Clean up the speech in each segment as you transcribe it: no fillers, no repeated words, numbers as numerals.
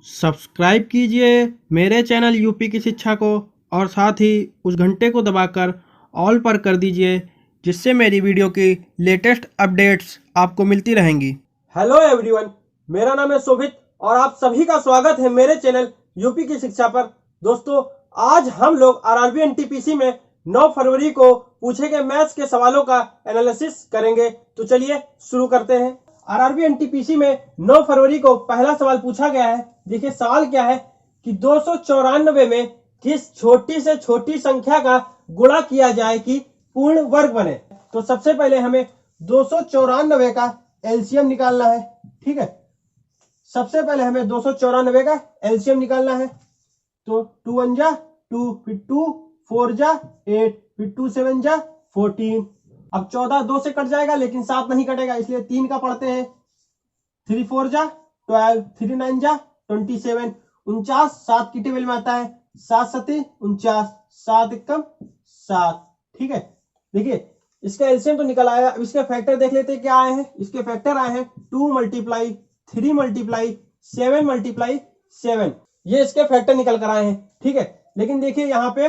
Subscribe कीजिए मेरे channel UP की शिक्षा को और साथ ही उस घंटे को दबाकर ऑल पर कर दीजिए, जिससे मेरी वीडियो की लेटेस्ट अपडेट्स आपको मिलती रहेंगी। हेलो एवरीवन, मेरा नाम है शोभित और आप सभी का स्वागत है मेरे चैनल यूपी की शिक्षा पर। दोस्तों, आज हम लोग आरआरबी एनटीपीसी में 9 फरवरी को पूछे गए मैथ्स के सवालों का एनालिसिस करेंगे। तो चलिए शुरू करते हैं। आरआरबी एनटीपीसी में 9 फरवरी को पहला सवाल पूछा गया है। देखिए सवाल क्या है कि 294 में किस छोटी से छोटी संख्या का गुणा किया जाए कि पूर्ण वर्ग बने। तो सबसे पहले हमें 294 का एलसीएम निकालना है। ठीक है, सबसे पहले हमें 294 का एलसीएम निकालना है। तो 2 1 जा 2, फिर 2 4 जा 8, फिर 2 7 जा 14। अब 14 2 से कट जाएगा लेकिन 7 नहीं कटेगा, इसलिए 3 का पढ़ते हैं। 3 4 जा 12, 3 9 जा 27, 49 7 की टेबल में आता है। 7 7 49, 7 एकम 7। ठीक है, देखिए इसका एलसीएम तो निकल आया। अब इसके फैक्टर देख लेते हैं क्या आए हैं। इसके फैक्टर आए हैं 2 × 3 × 7 × 7। ये इसके फैक्टर निकल कर आए हैं। ठीक है, लेकिन देखिए यहाँ पे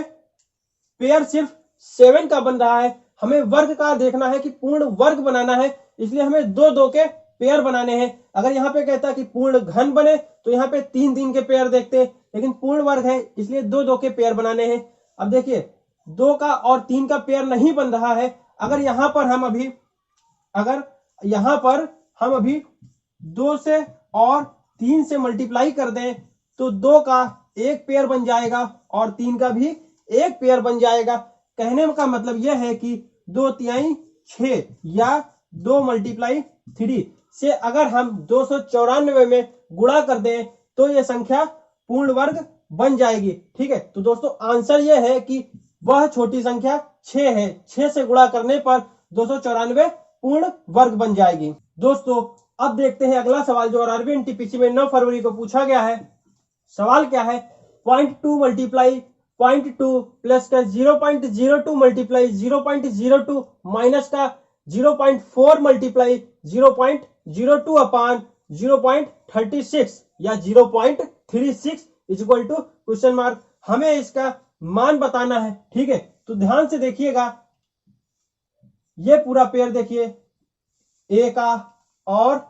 पेयर सिर्फ 7 का बन रहा है। हमें वर्ग का देखना है कि पूर्ण वर्ग बनाना है, इसलिए हमें 2 2 के पेयर बनाने हैं। अगर यहाँ पे कहता है कि पूर्ण घन बने तो यहाँ पे 3 3 के पेयर देखते हैं, लेकिन पूर्ण वर्ग है इसलिए 2 2 के पेयर बनाने हैं। अब देखिए 2 का और 3 का पेयर नहीं बन रहा है। अगर यहाँ पर हम अभी 2 से और 3 से मल्टीप्लाई कर दें तो 2 का एक पेयर बन जाएगा और 3 का भी एक पेयर बन जाएगा। कहने का मतलब यह है कि 2 तिहाई 6 या 2 × 3 से अगर हम 294 में गुणा कर दें तो यह संख्या पूर्ण वर्ग बन जाएगी। ठीक है, तो दोस्तों आंसर यह है कि वह छोटी संख्या 6 है। 6 से गुणा करने पर 294 पूर्ण वर्ग बन जाएगी। दोस्तों अब देखते हैं अगला सवाल जो आरआरबी एनटीपीसी में 9 फरवरी को पूछा गया है। सवाल क्या है, 0.2 × 0.2 प्लस का 0.02 × 0.02 माइनस का 0.4 × 0.02 अपान 0.36 या 0.36 इक्वल टू क्वेश्चन मार्क। हमें इसका मान बताना है। ठीक है, तो ध्यान से देखिएगा, ये पूरा पेयर देखिए ए का और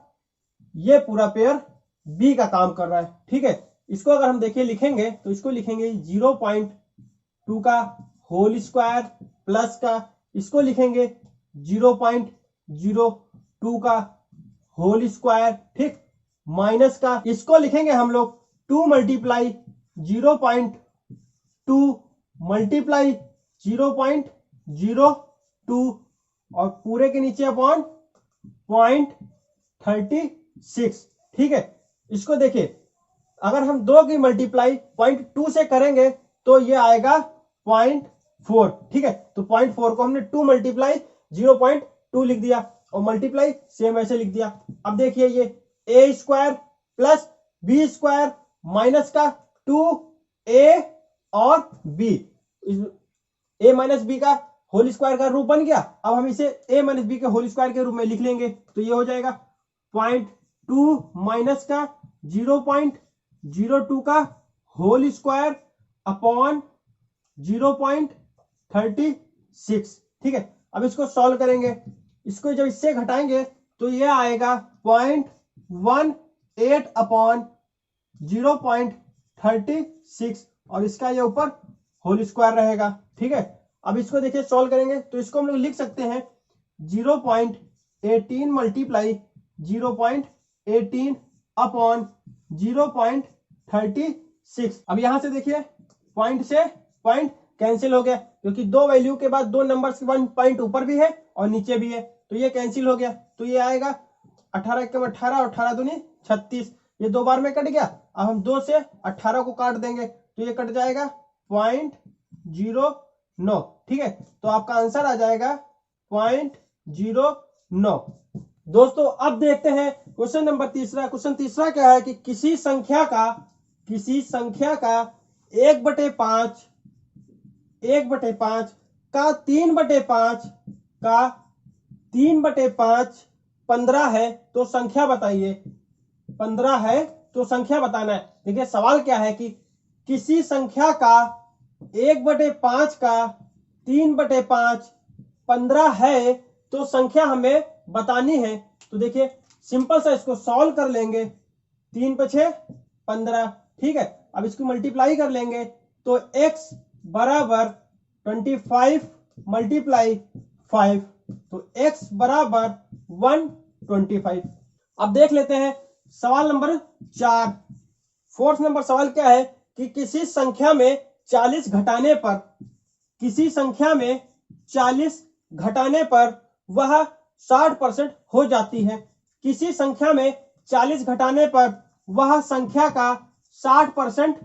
ये पूरा पेयर बी का काम कर रहा है। ठीक है, इसको अगर हम देखिए लिखेंगे तो इसको लिखेंगे 0.2 का होल स्क्वायर प्लस का, इसको लिखेंगे 0.02 का होल स्क्वायर। ठीक, माइनस का इसको लिखेंगे हम लोग 2 × 0.2 मल्टीप्लाई 0.02 और पूरे के नीचे अपॉन 0.36। ठीक है, इसको देखिए अगर हम 2 की मल्टीप्लाई 0.2 से करेंगे तो ये आएगा 0.4। ठीक है, तो 0.4 को हमने 2 × 0.2 लिख दिया और मल्टीप्लाई सेम ऐसे लिख दिया। अब देखिए ये A square plus B square minus का 2a और b, a माइनस बी का होल स्क्वायर का रूप बन गया। अब हम इसे a माइनस बी के होल स्क्वायर के रूप में लिख लेंगे तो ये हो जाएगा 0.2 माइनस का 0.02 का होल स्क्वायर अपॉन 0.36। ठीक है, अब इसको सॉल्व करेंगे। इसको जब इससे घटाएंगे तो ये आएगा 0.18 अपॉन 0.36 और इसका ये ऊपर होल स्क्वायर रहेगा। ठीक है, अब इसको देखिए सॉल्व करेंगे तो इसको हम लोग लिख सकते हैं 0.18 मल्टीप्लाई 0.18 अपॉन 0.36। अब यहां से देखिए पॉइंट से पॉइंट कैंसिल हो गया, क्योंकि 2 वैल्यू के बाद 2 नंबर से 1 पॉइंट ऊपर भी है और नीचे भी है, तो ये कैंसिल हो गया। तो ये आएगा 18 एकम 18 और 18 दूनी 36, ये 2 बार में कट गया। अब हम 2 से 18 को काट देंगे तो ये कट जाएगा 0.09। ठीक है, तो आपका आंसर आ जाएगा 0.09। दोस्तों अब देखते हैं क्वेश्चन नंबर तीसरा। क्वेश्चन तीसरा क्या है कि किसी संख्या का 1/5 का 3/5 15 है तो संख्या बताइए। 15 है तो संख्या बताना है। देखिए सवाल क्या है कि किसी संख्या का 1/5 का 3/5 15 है, तो संख्या हमें बतानी है। तो देखिए सिंपल सा इसको सॉल्व कर लेंगे। 3 × 6 15, ठीक है। अब इसको मल्टीप्लाई कर लेंगे तो x बराबर 25 × 5, तो x बराबर 125। अब देख लेते हैं सवाल नंबर 4। फोर्थ नंबर सवाल क्या है कि किसी संख्या में 40 घटाने पर, किसी संख्या में 40 घटाने पर वह 60% हो जाती है। किसी संख्या में 40 घटाने पर वह संख्या का 60%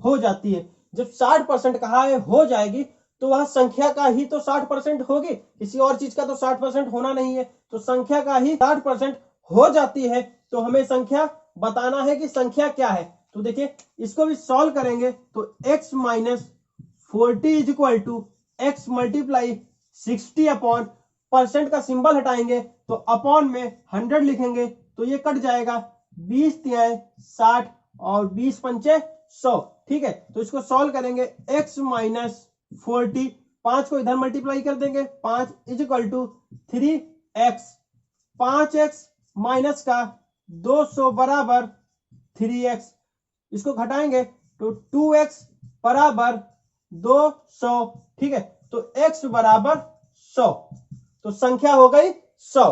हो जाती है। जब 60% कहा है हो जाएगी, तो वह संख्या का ही तो 60% होगी, किसी और चीज का तो 60% होना नहीं है। तो संख्या का ही 60% हो जाती है, तो हमें संख्या बताना है कि संख्या क्या है। तो देखिए इसको भी सॉल्व करेंगे तो x - 40 = x × 60 अपॉन परसेंट का सिंबल हटाएंगे तो अपॉन में 100 लिखेंगे, तो ये कट जाएगा। 20 × 3 = 60 और 20 × 5 = 100, ठीक है। तो इसको सॉल्व करेंगे x - 40, 5 को इधर मल्टीप्लाई कर देंगे, 5 = 3x, 5x माइनस का 200 बराबर 3x, इसको घटाएंगे तो 2x बराबर 200, ठीक है। तो x बराबर 100, तो संख्या हो गई 100।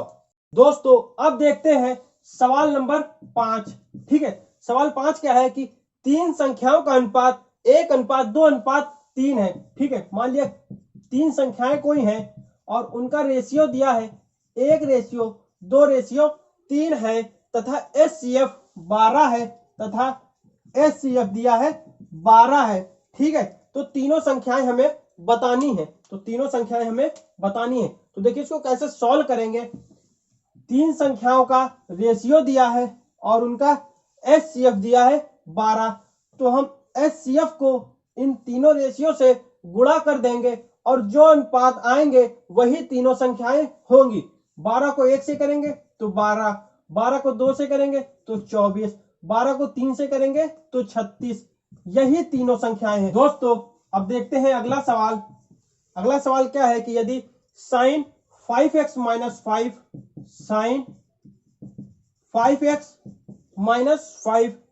दोस्तों अब देखते हैं सवाल नंबर 5, ठीक है। सवाल 5 क्या है कि तीन संख्याओं का अनुपात 1:2:3 है, ठीक है। मान लिया तीन संख्याएं कोई हैं और उनका रेशियो दिया है 1:2:3 है तथा HCF 12 है तथा HCF दिया है 12 है, ठीक है। तो तीनों संख्याएं हमें बतानी है, तो तीनों संख्याएं हमें बतानी है। तो देखिए इसको कैसे सॉल्व करेंगे। तीन संख्याओं का रेशियो दिया है और उनका HCF दिया है 12, तो हम HCF को इन तीनों रेशियो से गुणा कर देंगे और जो अनुपात आएंगे वही तीनों संख्याएं होंगी। 12 को 1 से करेंगे तो 12, 12 को 2 से करेंगे तो 24, 12 को 3 से करेंगे तो 36, यही तीनों संख्याएं हैं। दोस्तों अब देखते हैं अगला सवाल। अगला सवाल क्या है कि यदि sin 5x - 5 sin 5x - 5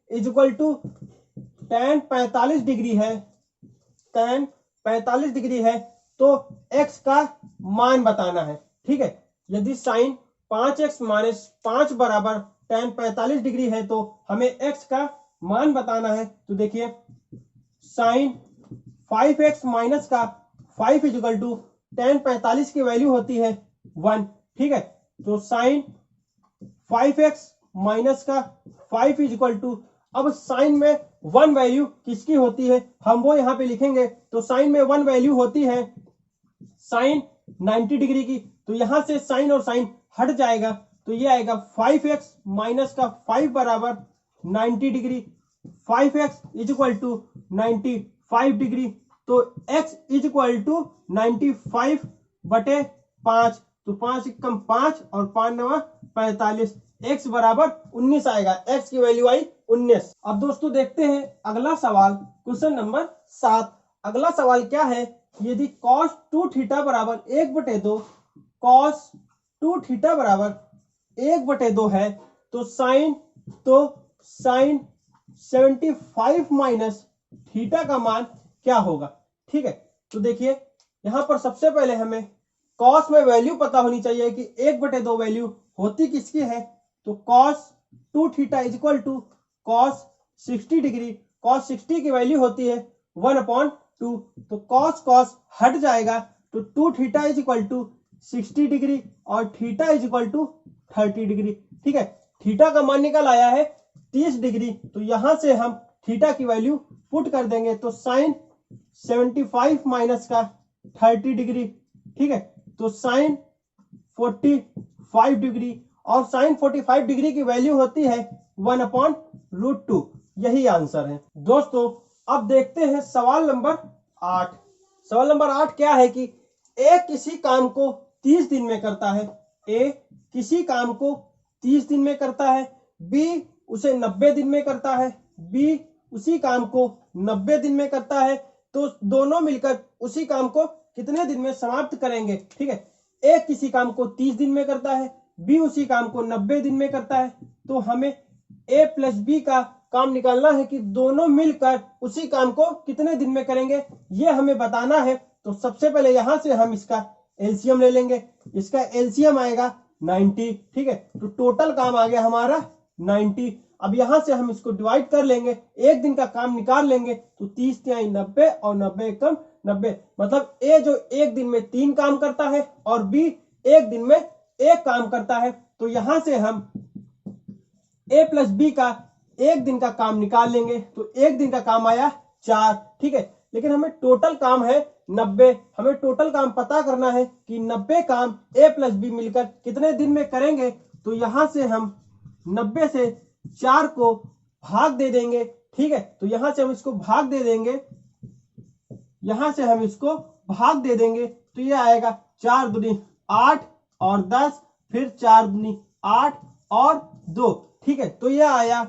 = tan 45 degree है, tan 45 डिग्री है, तो x का मान बताना है, ठीक है। यदि sin 5x - 5 बराबर tan 45 डिग्री है तो हमें x का मान बताना है। तो देखिए sin 5x माइनस का 5 = tan 45 की वैल्यू होती है 1, ठीक है। तो sin 5x माइनस का 5 = अब साइन में 1 वैल्यू किसकी होती है हम वो यहाँ पे लिखेंगे। तो साइन में 1 वैल्यू होती है साइन 90 डिग्री की, तो यहां से साइन और साइन हट जाएगा, तो ये आएगा 5x माइनस का 5 बराबर 90 डिग्री, 5x = 95 डिग्री, तो x = 95/5, तो 5 × 5 और 5 × 9 45, x बराबर 19 आएगा, x की वैल्यू आई 19। अब दोस्तों देखते हैं अगला सवाल, क्वेश्चन नंबर 7। अगला सवाल क्या है, यदि cos 2θ बराबर 1/2, cos 2θ बराबर 1/2 है, तो साइन 75 माइनस थीटा का मान क्या होगा, ठीक है। तो देखिए यहां पर सबसे पहले हमें cos में वैल्यू पता होनी चाहिए कि 1/2 वैल्यू होती किसकी है, तो cos 2θ = cos 60 डिग्री, cos 60 की वैल्यू होती है 1/2, तो cos हट जाएगा, तो 2θ = 60 डिग्री और थीटा = 30 डिग्री, ठीक है। थीटा का मान निकल आया है 30 डिग्री, तो यहां से हम थीटा की वैल्यू पुट कर देंगे, तो साइन 75 माइनस का 30 डिग्री, ठीक है। तो साइन 45 डिग्री, और साइन 45 डिग्री की वैल्यू होती है 1/√2, यही आंसर है। दोस्तों अब देखते हैं सवाल नंबर 8। सवाल नंबर 8 क्या है कि ए किसी काम को 30 दिन में करता है, ए किसी काम को 30 दिन में करता है, बी उसे 90 दिन में करता है, बी उसी काम को 90 दिन में करता है, तो दोनों मिलकर उसी काम को कितने दिन में समाप्त करेंगे। ठीक है, ए किसी काम को 30 दिन में करता है, बी उसी काम को 90 दिन में करता है, तो हमें ए प्लस बी का काम निकालना है कि दोनों मिलकर उसी काम को कितने दिन में करेंगे, ये हमें बताना है। तो सबसे पहले यहां से हम इसका एलसीएम ले लेंगे, इसका एलसीएम आएगा 90। ठीक है, तो टोटल काम आ गया हमारा 90। अब यहां से हम इसको डिवाइड कर लेंगे, एक दिन का काम निकाल लेंगे, तो 30 तिहाई 90 और 90 कम 90, मतलब ए जो एक दिन में 3 काम करता है और बी एक दिन में 1 काम करता है। तो यहां से हम ए प्लस बी का एक दिन का काम निकाल लेंगे, तो एक दिन का काम आया 4। ठीक है, लेकिन हमें टोटल काम है 90, हमें टोटल काम पता करना है कि 90 काम ए प्लस बी मिलकर कितने दिन में करेंगे। तो यहां से हम 90 से 4 को भाग दे देंगे। ठीक है, तो यहां से हम इसको भाग दे देंगे, यहां से हम इसको भाग दे देंगे, तो ये आएगा 4 दूनी 8 और 10, फिर 4 दूनी 8 और 2। ठीक है, तो ये आया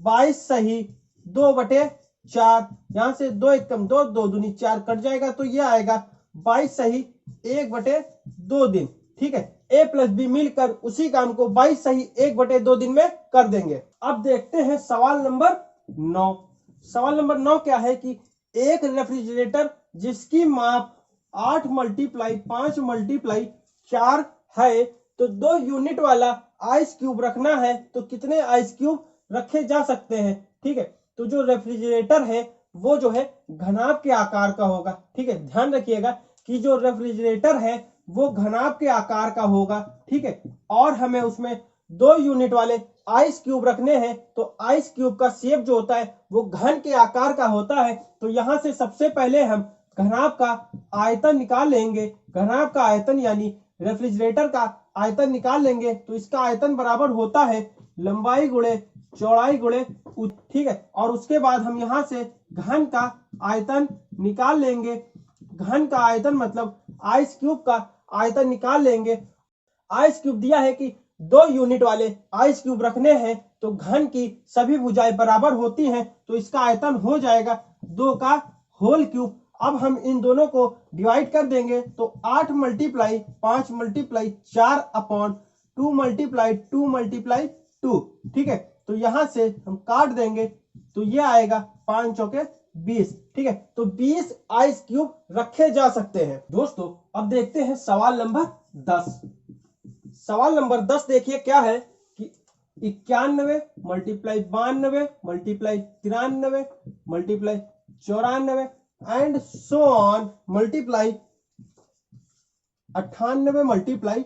22 सही 2/4, यहां से 2 एक कम 2, 2 दूनी 4 कट जाएगा, तो ये आएगा 22 सही 1/2 दिन। ठीक है, ए प्लस बी मिलकर उसी काम को 22 सही 1/2 दिन में कर देंगे। अब देखते हैं सवाल नंबर 9। सवाल नंबर 9 क्या है कि एक रेफ्रिजरेटर जिसकी माप 8 × 5 × 4 है, तो 2 यूनिट वाला आइस क्यूब रखना है, तो कितने आइस क्यूब रखे जा सकते हैं। ठीक है, तो जो रेफ्रिजरेटर है वो जो है घनाभ के आकार का होगा। ठीक है, ध्यान रखिएगा कि जो रेफ्रिजरेटर है वो घनाभ के आकार का होगा। ठीक है, और हमें उसमें 2 यूनिट वाले आइस क्यूब रखने हैं, तो आइस क्यूब का शेप जो होता है वो घन के आकार का होता है। तो यहां से सबसे पहले हम घनाभ का आयतन निकाल लेंगे, घनाभ का आयतन यानी रेफ्रिजरेटर का आयतन निकाल लेंगे, तो इसका आयतन बराबर होता है लंबाई गुणे चौड़ाई गुणे। ठीक है, और उसके बाद हम यहां से घन का आयतन निकाल लेंगे, घन का आयतन मतलब आइस क्यूब का आयतन निकाल लेंगे। आइस क्यूब दिया है कि 2 यूनिट वाले आइस क्यूब रखने हैं, तो घन की सभी भुजाएं बराबर होती हैं, तो इसका आयतन हो जाएगा 2 का होल क्यूब। अब हम इन दोनों को डिवाइड कर देंगे, तो 8 × 5 × 4 2 × 2 × 2। ठीक है, तो यहां से हम काट देंगे, तो ये आएगा 5 चौके 20। ठीक है, तो 20 आइस क्यूब रखे जा सकते हैं। दोस्तों अब देखते हैं सवाल नंबर 10। सवाल नंबर 10 देखिए क्या है कि 91 × 92 × 93 × 94 एंड सो ऑन मल्टीप्लाई 98 ×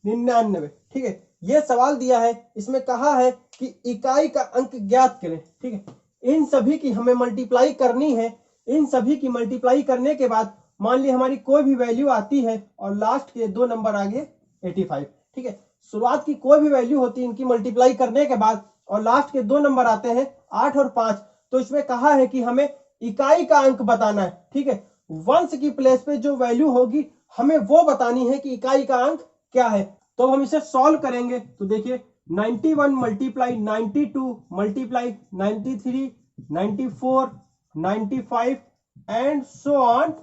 99। ठीक है, ये सवाल दिया है, इसमें कहा है कि इकाई का अंक ज्ञात करें। ठीक है, इन सभी की हमें मल्टीप्लाई करनी है। इन सभी की मल्टीप्लाई करने के बाद मान ली हमारी कोई भी वैल्यू आती है और लास्ट के 2 नंबर आगे 85। ठीक है, शुरुआत की कोई भी वैल्यू होती है, इनकी मल्टीप्लाई करने के बाद और लास्ट के 2 नंबर आते हैं 8 और 5, तो इसमें कहा है कि हमें इकाई का अंक बताना है। ठीक है, वंश की प्लेस पे जो वैल्यू होगी हमें वो बतानी है कि इकाई का अंक क्या है। तो हम इसे सॉल्व करेंगे, तो देखिए 91 × 92 × 93 94 95 एंड सो ऑन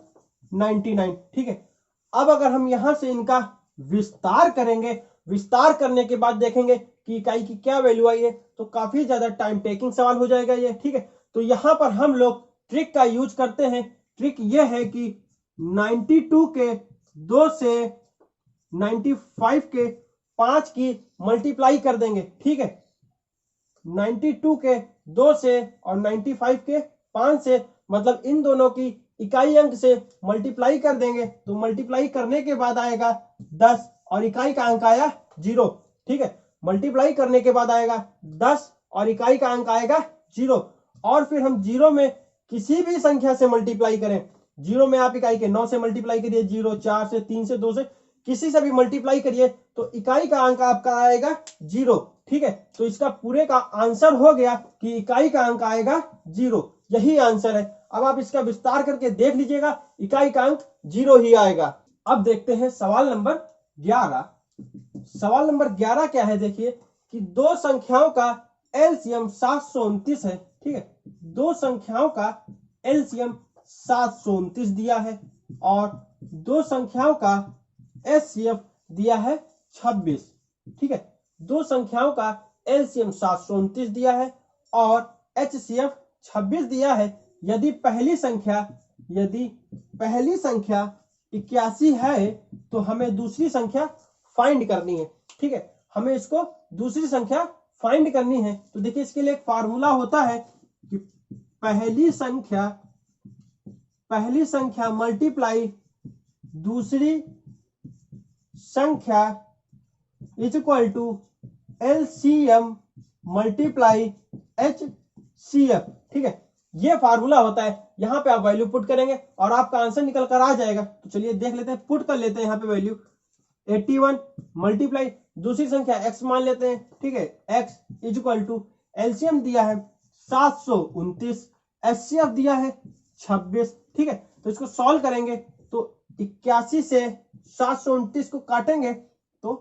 99। ठीक है, अब अगर हम यहां से इनका विस्तार करेंगे, विस्तार करने के बाद देखेंगे कि इकाई की क्या वैल्यू आई है, तो काफी ज्यादा टाइम टेकिंग सवाल हो जाएगा ये। ठीक है, तो यहां पर हम लोग ट्रिक का यूज करते हैं। ट्रिक ये है कि 92 के 2 से 95 के 5 की मल्टीप्लाई कर देंगे। ठीक है, 92 के 2 से और 95 के 5 से, मतलब इन दोनों की इकाई अंक से मल्टीप्लाई कर देंगे, तो मल्टीप्लाई करने के बाद आएगा 10 और इकाई का अंक आया 0। ठीक है, मल्टीप्लाई करने के बाद आएगा 10 और इकाई का अंक आएगा 0, और फिर हम 0 में किसी भी संख्या से मल्टीप्लाई करें, 0 में आप इकाई के 9 से मल्टीप्लाई करिए, 0 4 से 3 से 2 से किसी से भी मल्टीप्लाई करिए, तो इकाई का अंक आपका आएगा 0। ठीक है, तो इसका पूरे का आंसर हो गया कि इकाई का अंक आएगा 0, यही आंसर है। अब आप इसका विस्तार करके देख लीजिएगा, इकाई का अंक 0 ही आएगा। अब देखते हैं सवाल नंबर 11। सवाल नंबर 11 क्या है, देखिए कि 2 संख्याओं का एलसीएम 729 है। ठीक है, दो संख्याओं का एलसीएम 729 दिया है और दो संख्याओं का एचसीएफ दिया है 26। ठीक है, दो संख्याओं का एलसीएम 729 दिया है और एचसीएफ 26 दिया है। यदि पहली संख्या 81 है तो हमें दूसरी संख्या फाइंड करनी है। ठीक है, हमें इसको दूसरी संख्या फाइंड करनी है। तो देखिए, इसके लिए एक फार्मूला होता है कि पहली संख्या मल्टीप्लाई दूसरी संख्या is equal to LCM multiply HCF. ठीक है, ये फार्मूला होता है। यहां पे आप वैल्यू पुट करेंगे और आपका आंसर निकल कर आ जाएगा। तो चलिए देख लेते हैं, पुट कर लेते हैं यहाँ पे वैल्यू 81 मल्टीप्लाई दूसरी संख्या x मान लेते हैं। ठीक है, x is equal to LCM दिया है 729, एचसीएफ दिया है 26। ठीक है, तो इसको सॉल्व करेंगे तो 81 से 729 को काटेंगे तो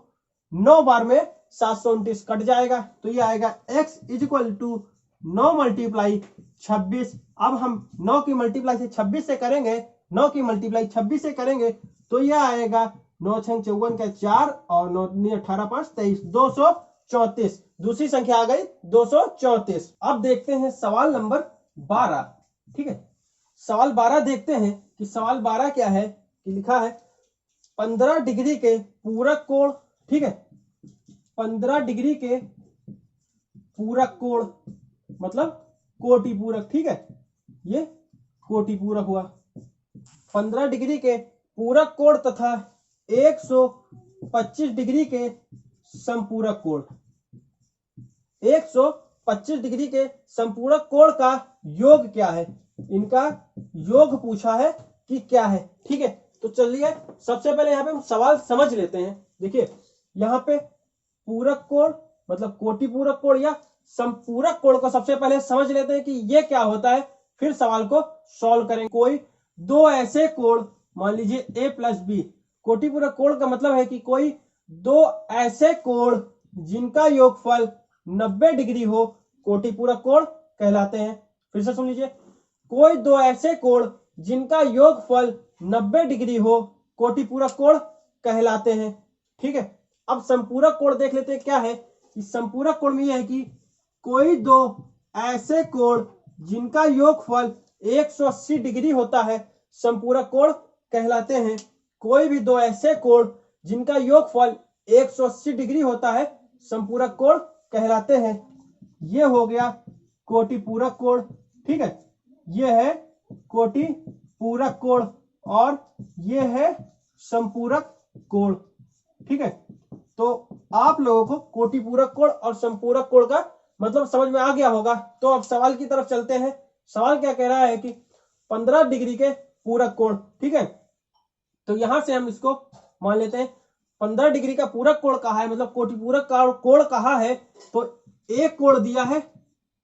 9 बार में 729 कट जाएगा। तो ये आएगा x is equal to 9 multiply 26। अब हम 9 की मल्टीप्लाई से 26 से करेंगे, 9 की मल्टीप्लाई 26 से करेंगे तो ये आएगा 9 6 54 का 4 और 9 18 5 23 234। दूसरी संख्या आ गई 234। अब देखते हैं सवाल नंबर 12। ठीक है, सवाल 12 देखते हैं कि सवाल 12 क्या है कि लिखा है 15 डिग्री के पूरक कोण। ठीक है, 15 डिग्री के पूरक कोण मतलब कोटि पूरक। ठीक है, ये कोटि पूरक हुआ। 15 डिग्री के पूरक कोण तथा 125 डिग्री के संपूरक कोण। 125 डिग्री के संपूरक कोण का योग क्या है, इनका योग पूछा है कि क्या है। ठीक है, तो चलिए सबसे पहले यहाँ पे हम सवाल समझ लेते हैं। देखिए, यहाँ पे पूरक कोण मतलब कोटि पूरक कोण या संपूरक कोण को सबसे पहले समझ लेते हैं कि ये क्या होता है, फिर सवाल को सॉल्व करेंगे। कोई दो ऐसे कोण, मान लीजिए a प्लस बी। कोटि पूरक कोण का मतलब है कि कोई दो ऐसे कोण जिनका योगफल 90 डिग्री हो, कोटि पूरक कोण कहलाते हैं। फिर से सुन लीजिए, कोई दो ऐसे कोण जिनका योगफल 90 डिग्री हो, कोटि पूरक कोण कहलाते हैं। ठीक है, अब संपूरक कोण देख लेते हैं क्या है। कि संपूरक कोण में यह है कि कोई दो ऐसे कोण जिनका योगफल 180 डिग्री होता है, संपूरक कोण कहलाते हैं। कोई भी दो ऐसे कोण जिनका योगफल 180 डिग्री होता है, संपूरक कोण कहलाते हैं। ये हो गया कोटि पूरक कोण। ठीक है, ये है कोटि पूरक कोण और ये है संपूरक कोण। ठीक है, तो आप लोगों को कोटि पूरक कोण और संपूरक कोण का मतलब समझ में आ गया होगा। तो अब सवाल की तरफ चलते हैं। सवाल क्या कह रहा है कि 15 डिग्री के पूरक कोण। ठीक है, तो यहां से हम इसको मान लेते हैं 15 डिग्री का पूरक कोण कहा है, मतलब कोटि पूरक का कोण कहा है, तो एक कोण दिया है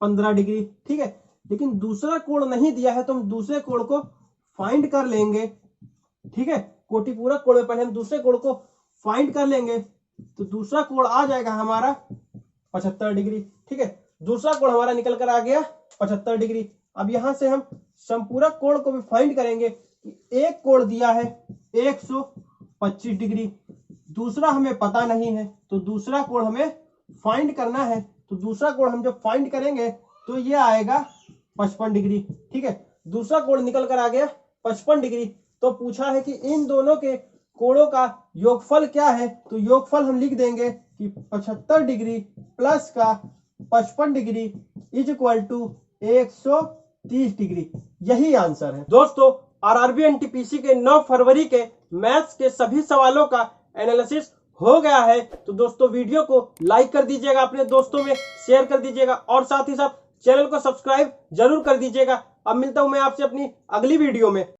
15 डिग्री। ठीक है, लेकिन दूसरा कोण नहीं दिया है, तो हम दूसरे कोण को फाइंड कर लेंगे। ठीक है, कोटि पूरक कोण में पहले हम दूसरे कोण को फाइंड कर लेंगे, तो दूसरा कोण आ जाएगा हमारा 75 डिग्री। ठीक है, दूसरा कोण हमारा निकल कर आ गया 75 डिग्री। अब यहां से हम संपूरक कोण को भी फाइंड करेंगे कि एक कोण दिया है 125 डिग्री, दूसरा हमें पता नहीं है, तो दूसरा कोण हमें फाइंड करना है। तो दूसरा कोण हम जब फाइंड करेंगे तो ये आएगा 55 डिग्री। ठीक है, दूसरा कोण निकल कर आ गया 55 डिग्री। तो पूछा है कि इन दोनों के कोणों का योगफल क्या है, तो योगफल हम लिख देंगे कि 75 डिग्री प्लस का 55 degree is equal to 130 degree. यही आंसर है। दोस्तों, आरआरबी एनटीपीसी के 9 फरवरी के मैथ्स के सभी सवालों का एनालिसिस हो गया है। तो दोस्तों, वीडियो को लाइक कर दीजिएगा, अपने दोस्तों में शेयर कर दीजिएगा और साथ ही साथ चैनल को सब्सक्राइब जरूर कर दीजिएगा। अब मिलता हूं मैं आपसे अपनी अगली वीडियो में।